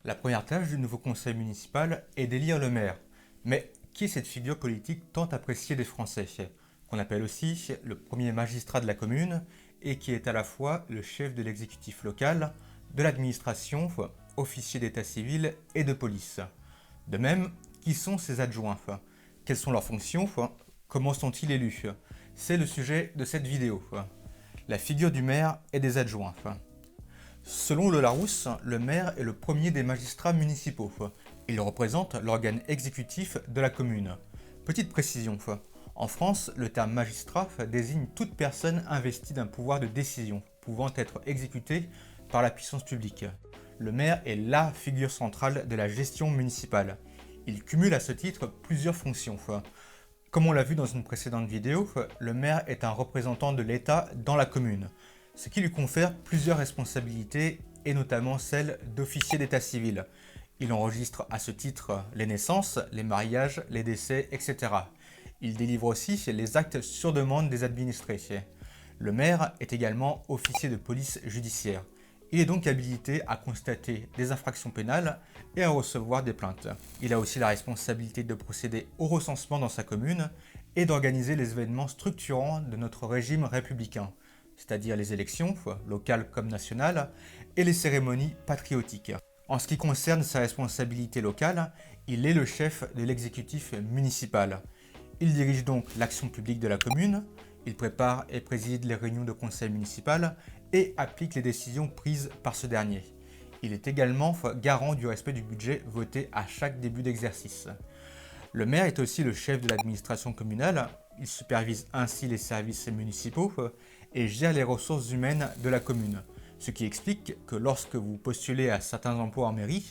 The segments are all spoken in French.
La première tâche du nouveau conseil municipal est d'élire le maire. Mais qui est cette figure politique tant appréciée des Français, qu'on appelle aussi le premier magistrat de la commune et qui est à la fois le chef de l'exécutif local, de l'administration, officier d'état civil et de police. De même, qui sont ses adjoints? Quelles sont leurs fonctions? Comment sont-ils élus? C'est le sujet de cette vidéo. La figure du maire et des adjoints. Selon le Larousse, le maire est le premier des magistrats municipaux. Il représente l'organe exécutif de la commune. Petite précision, en France, le terme magistrat désigne toute personne investie d'un pouvoir de décision, pouvant être exécuté par la puissance publique. Le maire est la figure centrale de la gestion municipale. Il cumule à ce titre plusieurs fonctions. Comme on l'a vu dans une précédente vidéo, le maire est un représentant de l'État dans la commune, ce qui lui confère plusieurs responsabilités et notamment celle d'officier d'état civil. Il enregistre à ce titre les naissances, les mariages, les décès, etc. Il délivre aussi les actes sur demande des administrés. Le maire est également officier de police judiciaire. Il est donc habilité à constater des infractions pénales et à recevoir des plaintes. Il a aussi la responsabilité de procéder au recensement dans sa commune et d'organiser les événements structurants de notre régime républicain, c'est-à-dire les élections, locales comme nationales, et les cérémonies patriotiques. En ce qui concerne sa responsabilité locale, il est le chef de l'exécutif municipal. Il dirige donc l'action publique de la commune, il prépare et préside les réunions de conseil municipal et applique les décisions prises par ce dernier. Il est également garant du respect du budget voté à chaque début d'exercice. Le maire est aussi le chef de l'administration communale, il supervise ainsi les services municipaux et gère les ressources humaines de la commune, ce qui explique que lorsque vous postulez à certains emplois en mairie,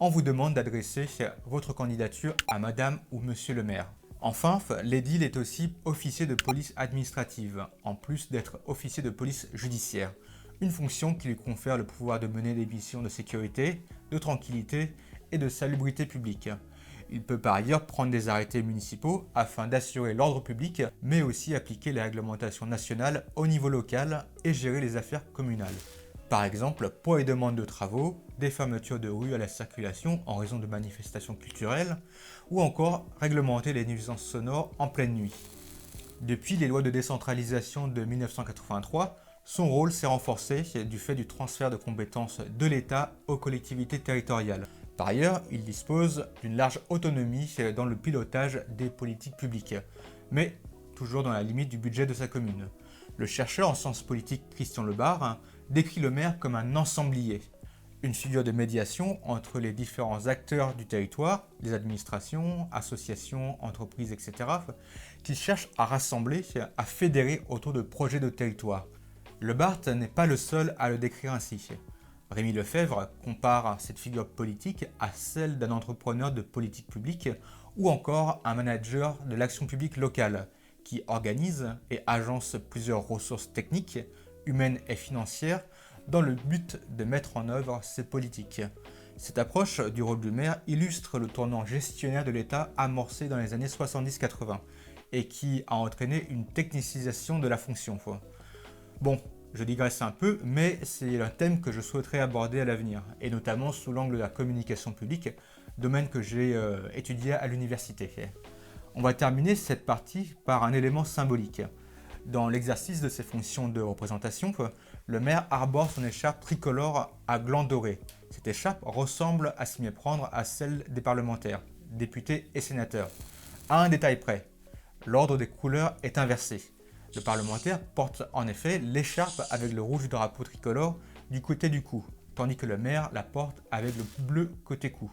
on vous demande d'adresser votre candidature à madame ou monsieur le maire. Enfin, l'édile est aussi officier de police administrative, en plus d'être officier de police judiciaire, une fonction qui lui confère le pouvoir de mener des missions de sécurité, de tranquillité et de salubrité publique. Il peut par ailleurs prendre des arrêtés municipaux afin d'assurer l'ordre public, mais aussi appliquer les réglementations nationales au niveau local et gérer les affaires communales. Par exemple, pour les demandes de travaux, des fermetures de rues à la circulation en raison de manifestations culturelles, ou encore réglementer les nuisances sonores en pleine nuit. Depuis les lois de décentralisation de 1983, son rôle s'est renforcé du fait du transfert de compétences de l'État aux collectivités territoriales. Par ailleurs, il dispose d'une large autonomie dans le pilotage des politiques publiques, mais toujours dans la limite du budget de sa commune. Le chercheur en sciences politiques Christian Lebar décrit le maire comme un ensemblier, une figure de médiation entre les différents acteurs du territoire, les administrations, associations, entreprises, etc., qui cherchent à rassembler, à fédérer autour de projets de territoire. Lebar n'est pas le seul à le décrire ainsi. Rémi Lefebvre compare cette figure politique à celle d'un entrepreneur de politique publique ou encore un manager de l'action publique locale qui organise et agence plusieurs ressources techniques, humaines et financières dans le but de mettre en œuvre ces politiques. Cette approche du rôle du maire illustre le tournant gestionnaire de l'État amorcé dans les années 70-80 et qui a entraîné une technicisation de la fonction. Bon, je digresse un peu, mais c'est un thème que je souhaiterais aborder à l'avenir, et notamment sous l'angle de la communication publique, domaine que j'ai étudié à l'université. On va terminer cette partie par un élément symbolique. Dans l'exercice de ses fonctions de représentation, le maire arbore son écharpe tricolore à glands dorés. Cette écharpe ressemble à s'y méprendre à celle des parlementaires, députés et sénateurs. À un détail près, l'ordre des couleurs est inversé. Le parlementaire porte en effet l'écharpe avec le rouge du drapeau tricolore du côté du cou, tandis que le maire la porte avec le bleu côté cou.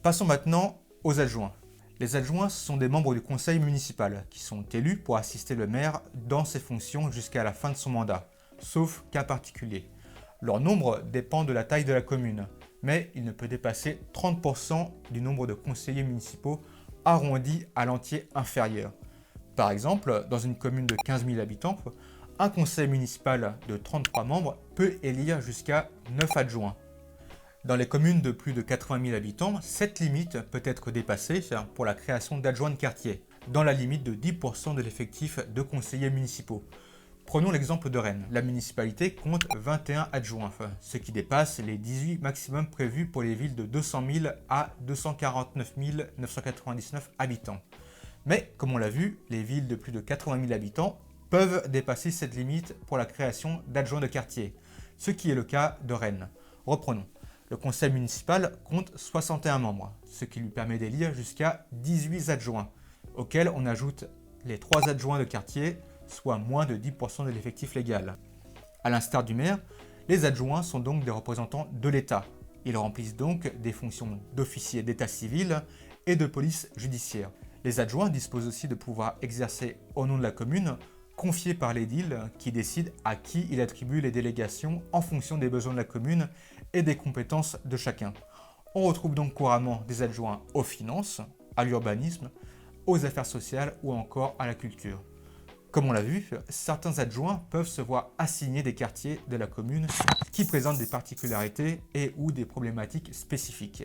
Passons maintenant aux adjoints. Les adjoints sont des membres du conseil municipal qui sont élus pour assister le maire dans ses fonctions jusqu'à la fin de son mandat, sauf cas particulier. Leur nombre dépend de la taille de la commune, mais il ne peut dépasser 30% du nombre de conseillers municipaux arrondi à l'entier inférieur. Par exemple, dans une commune de 15 000 habitants, un conseil municipal de 33 membres peut élire jusqu'à 9 adjoints. Dans les communes de plus de 80 000 habitants, cette limite peut être dépassée pour la création d'adjoints de quartier, dans la limite de 10% de l'effectif de conseillers municipaux. Prenons l'exemple de Rennes. La municipalité compte 21 adjoints, ce qui dépasse les 18 maximum prévus pour les villes de 200 000 à 249 999 habitants. Mais, comme on l'a vu, les villes de plus de 80 000 habitants peuvent dépasser cette limite pour la création d'adjoints de quartier, ce qui est le cas de Rennes. Reprenons. Le conseil municipal compte 61 membres, ce qui lui permet d'élire jusqu'à 18 adjoints, auxquels on ajoute les 3 adjoints de quartier, soit moins de 10% de l'effectif légal. À l'instar du maire, les adjoints sont donc des représentants de l'État. Ils remplissent donc des fonctions d'officier d'état civil et de police judiciaire. Les adjoints disposent aussi de pouvoirs exercés au nom de la commune, confiés par l'édile qui décide à qui il attribue les délégations en fonction des besoins de la commune et des compétences de chacun. On retrouve donc couramment des adjoints aux finances, à l'urbanisme, aux affaires sociales ou encore à la culture. Comme on l'a vu, certains adjoints peuvent se voir assigner des quartiers de la commune qui présentent des particularités et ou des problématiques spécifiques.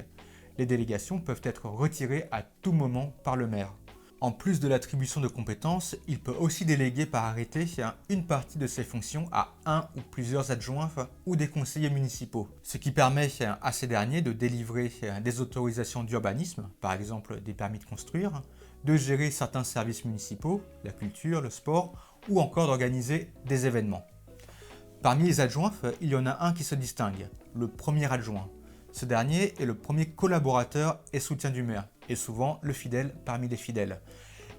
Les délégations peuvent être retirées à tout moment par le maire. En plus de l'attribution de compétences, il peut aussi déléguer par arrêté une partie de ses fonctions à un ou plusieurs adjoints ou des conseillers municipaux, ce qui permet à ces derniers de délivrer des autorisations d'urbanisme, par exemple des permis de construire, de gérer certains services municipaux, la culture, le sport, ou encore d'organiser des événements. Parmi les adjoints, il y en a un qui se distingue, le premier adjoint. Ce dernier est le premier collaborateur et soutien du maire, et souvent le fidèle parmi les fidèles.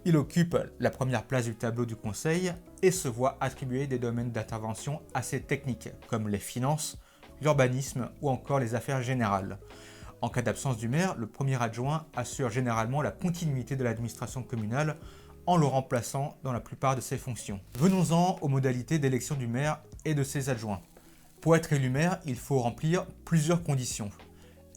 Il occupe la première place du tableau du conseil et se voit attribuer des domaines d'intervention assez techniques, comme les finances, l'urbanisme ou encore les affaires générales. En cas d'absence du maire, le premier adjoint assure généralement la continuité de l'administration communale en le remplaçant dans la plupart de ses fonctions. Venons-en aux modalités d'élection du maire et de ses adjoints. Pour être élu maire, il faut remplir plusieurs conditions.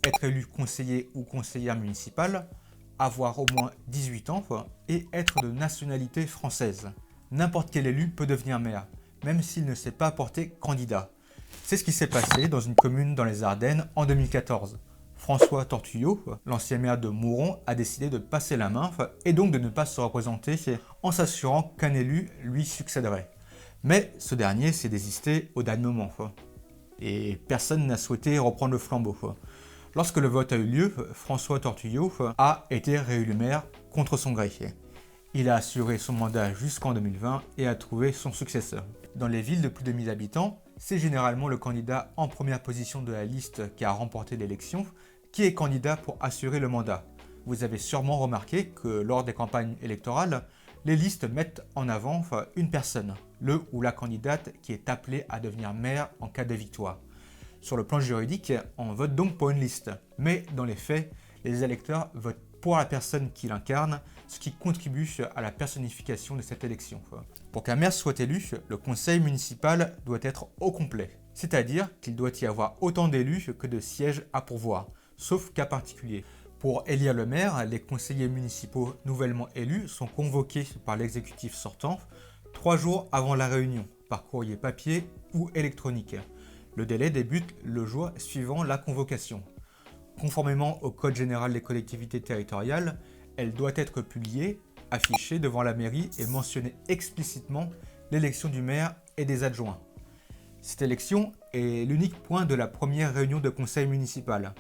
Être élu conseiller ou conseillère municipale, avoir au moins 18 ans et être de nationalité française. N'importe quel élu peut devenir maire, même s'il ne s'est pas porté candidat. C'est ce qui s'est passé dans une commune dans les Ardennes en 2014. François Tortuyot, l'ancien maire de Mouron, a décidé de passer la main et donc de ne pas se représenter en s'assurant qu'un élu lui succéderait. Mais ce dernier s'est désisté au dernier moment. Et personne n'a souhaité reprendre le flambeau. Lorsque le vote a eu lieu, François Tortuyot a été réélu maire contre son gré. Il a assuré son mandat jusqu'en 2020 et a trouvé son successeur. Dans les villes de plus de 1000 habitants, c'est généralement le candidat en première position de la liste qui a remporté l'élection qui est candidat pour assurer le mandat. Vous avez sûrement remarqué que lors des campagnes électorales, les listes mettent en avant une personne, le ou la candidate qui est appelée à devenir maire en cas de victoire. Sur le plan juridique, on vote donc pour une liste, mais dans les faits, les électeurs votent pour la personne qui l'incarne, ce qui contribue à la personnification de cette élection. Pour qu'un maire soit élu, le conseil municipal doit être au complet, c'est-à-dire qu'il doit y avoir autant d'élus que de sièges à pourvoir, sauf cas particulier. Pour élire le maire, les conseillers municipaux nouvellement élus sont convoqués par l'exécutif sortant 3 jours avant la réunion, par courrier papier ou électronique. Le délai débute le jour suivant la convocation. Conformément au Code général des collectivités territoriales, elle doit être publiée, affichée devant la mairie et mentionner explicitement l'élection du maire et des adjoints. Cette élection est l'unique point de la première réunion de conseil municipal.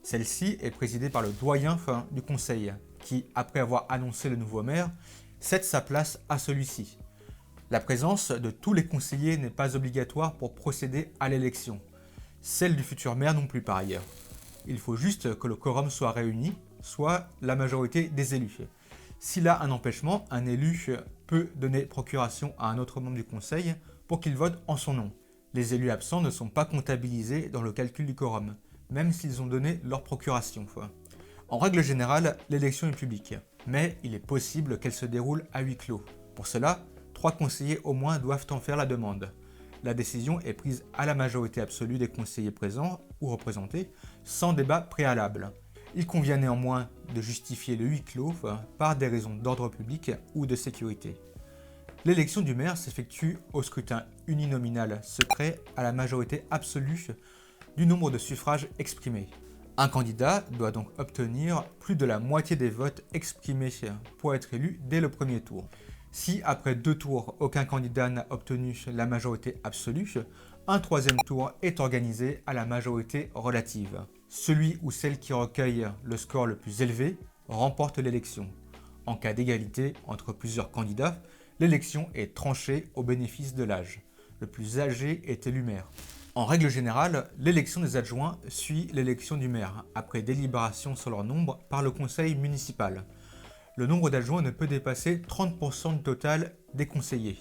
Celle-ci est présidée par le doyen du conseil, qui, après avoir annoncé le nouveau maire, cède sa place à celui-ci. La présence de tous les conseillers n'est pas obligatoire pour procéder à l'élection. Celle du futur maire non plus par ailleurs. Il faut juste que le quorum soit réuni, soit la majorité des élus. S'il a un empêchement, un élu peut donner procuration à un autre membre du conseil pour qu'il vote en son nom. Les élus absents ne sont pas comptabilisés dans le calcul du quorum, même s'ils ont donné leur procuration. En règle générale, l'élection est publique, mais il est possible qu'elle se déroule à huis clos. Pour cela, 3 conseillers au moins doivent en faire la demande. La décision est prise à la majorité absolue des conseillers présents ou représentés, sans débat préalable. Il convient néanmoins de justifier le huis clos par des raisons d'ordre public ou de sécurité. L'élection du maire s'effectue au scrutin uninominal secret à la majorité absolue du nombre de suffrages exprimés. Un candidat doit donc obtenir plus de la moitié des votes exprimés pour être élu dès le premier tour. Si après 2 tours, aucun candidat n'a obtenu la majorité absolue, un troisième tour est organisé à la majorité relative. Celui ou celle qui recueille le score le plus élevé remporte l'élection. En cas d'égalité entre plusieurs candidats, l'élection est tranchée au bénéfice de l'âge. Le plus âgé est élu maire. En règle générale, l'élection des adjoints suit l'élection du maire, après délibération sur leur nombre par le conseil municipal. Le nombre d'adjoints ne peut dépasser 30% du total des conseillers.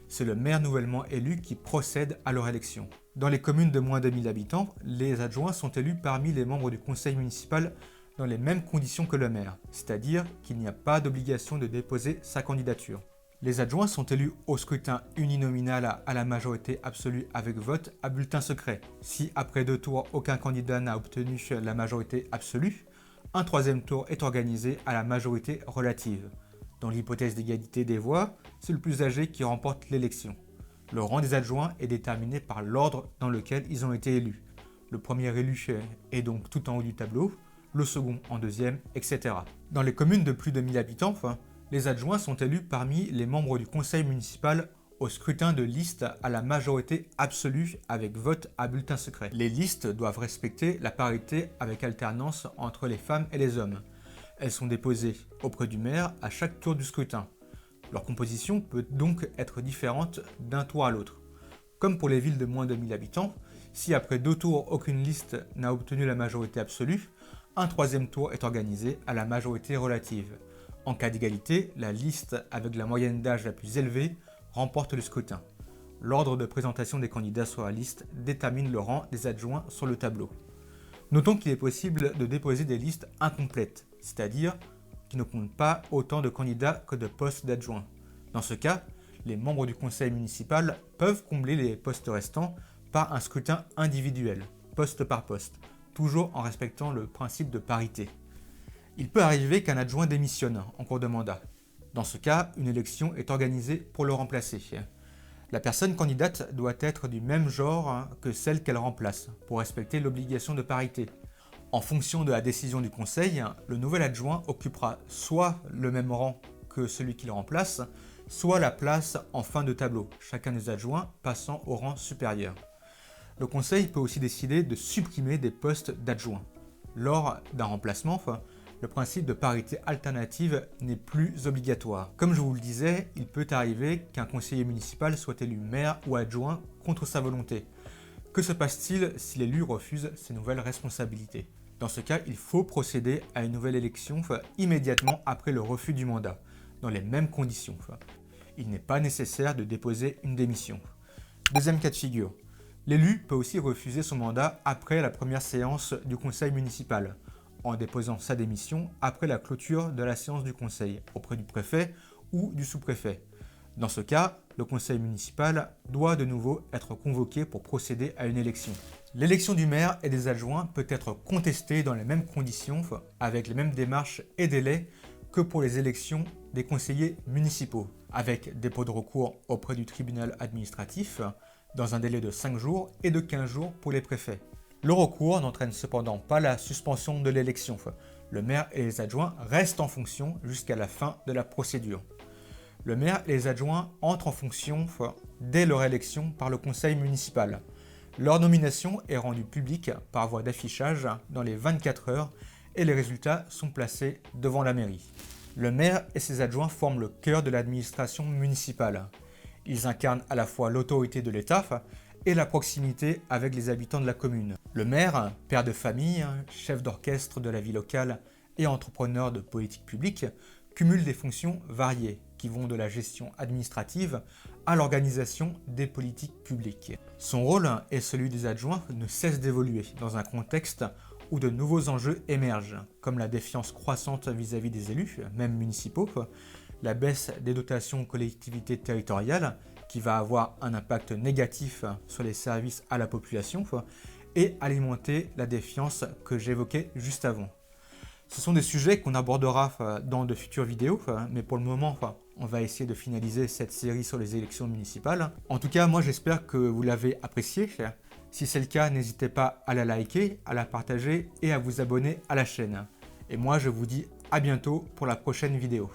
C'est le maire nouvellement élu qui procède à leur élection. Dans les communes de moins de 1000 habitants, les adjoints sont élus parmi les membres du conseil municipal dans les mêmes conditions que le maire, c'est-à-dire qu'il n'y a pas d'obligation de déposer sa candidature. Les adjoints sont élus au scrutin uninominal à la majorité absolue avec vote à bulletin secret. Si après 2 tours, aucun candidat n'a obtenu la majorité absolue, un troisième tour est organisé à la majorité relative. Dans l'hypothèse d'égalité des voix, c'est le plus âgé qui remporte l'élection. Le rang des adjoints est déterminé par l'ordre dans lequel ils ont été élus. Le premier élu est donc tout en haut du tableau, le second en deuxième, etc. Dans les communes de plus de 1000 habitants, les adjoints sont élus parmi les membres du conseil municipal au scrutin de liste à la majorité absolue avec vote à bulletin secret. Les listes doivent respecter la parité avec alternance entre les femmes et les hommes. Elles sont déposées auprès du maire à chaque tour du scrutin. Leur composition peut donc être différente d'un tour à l'autre. Comme pour les villes de moins de 1000 habitants, si après 2 tours aucune liste n'a obtenu la majorité absolue, un troisième tour est organisé à la majorité relative. En cas d'égalité, la liste avec la moyenne d'âge la plus élevée remporte le scrutin. L'ordre de présentation des candidats sur la liste détermine le rang des adjoints sur le tableau. Notons qu'il est possible de déposer des listes incomplètes, c'est-à-dire qui ne comptent pas autant de candidats que de postes d'adjoints. Dans ce cas, les membres du conseil municipal peuvent combler les postes restants par un scrutin individuel, poste par poste, toujours en respectant le principe de parité. Il peut arriver qu'un adjoint démissionne en cours de mandat. Dans ce cas, une élection est organisée pour le remplacer. La personne candidate doit être du même genre que celle qu'elle remplace, pour respecter l'obligation de parité. En fonction de la décision du conseil, le nouvel adjoint occupera soit le même rang que celui qu'il remplace, soit la place en fin de tableau, chacun des adjoints passant au rang supérieur. Le conseil peut aussi décider de supprimer des postes d'adjoints. Lors d'un remplacement, le principe de parité alternative n'est plus obligatoire. Comme je vous le disais, il peut arriver qu'un conseiller municipal soit élu maire ou adjoint contre sa volonté. Que se passe-t-il si l'élu refuse ses nouvelles responsabilités? Dans ce cas, il faut procéder à une nouvelle élection immédiatement après le refus du mandat, dans les mêmes conditions. Il n'est pas nécessaire de déposer une démission. Deuxième cas de figure. L'élu peut aussi refuser son mandat après la première séance du conseil municipal, en déposant sa démission après la clôture de la séance du conseil auprès du préfet ou du sous-préfet. Dans ce cas, le conseil municipal doit de nouveau être convoqué pour procéder à une élection. L'élection du maire et des adjoints peut être contestée dans les mêmes conditions, avec les mêmes démarches et délais que pour les élections des conseillers municipaux, avec dépôt de recours auprès du tribunal administratif dans un délai de 5 jours et de 15 jours pour les préfets. Le recours n'entraîne cependant pas la suspension de l'élection. Le maire et les adjoints restent en fonction jusqu'à la fin de la procédure. Le maire et les adjoints entrent en fonction dès leur élection par le conseil municipal. Leur nomination est rendue publique par voie d'affichage dans les 24 heures et les résultats sont placés devant la mairie. Le maire et ses adjoints forment le cœur de l'administration municipale. Ils incarnent à la fois l'autorité de l'État et la proximité avec les habitants de la commune. Le maire, père de famille, chef d'orchestre de la vie locale et entrepreneur de politique publique, cumule des fonctions variées qui vont de la gestion administrative à l'organisation des politiques publiques. Son rôle et celui des adjoints ne cessent d'évoluer dans un contexte où de nouveaux enjeux émergent, comme la défiance croissante vis-à-vis des élus, même municipaux, la baisse des dotations aux collectivités territoriales, qui va avoir un impact négatif sur les services à la population, et alimenter la défiance que j'évoquais juste avant. Ce sont des sujets qu'on abordera dans de futures vidéos, mais pour le moment, on va essayer de finaliser cette série sur les élections municipales. En tout cas, moi j'espère que vous l'avez apprécié. Si c'est le cas, n'hésitez pas à la liker, à la partager et à vous abonner à la chaîne. Et moi je vous dis à bientôt pour la prochaine vidéo.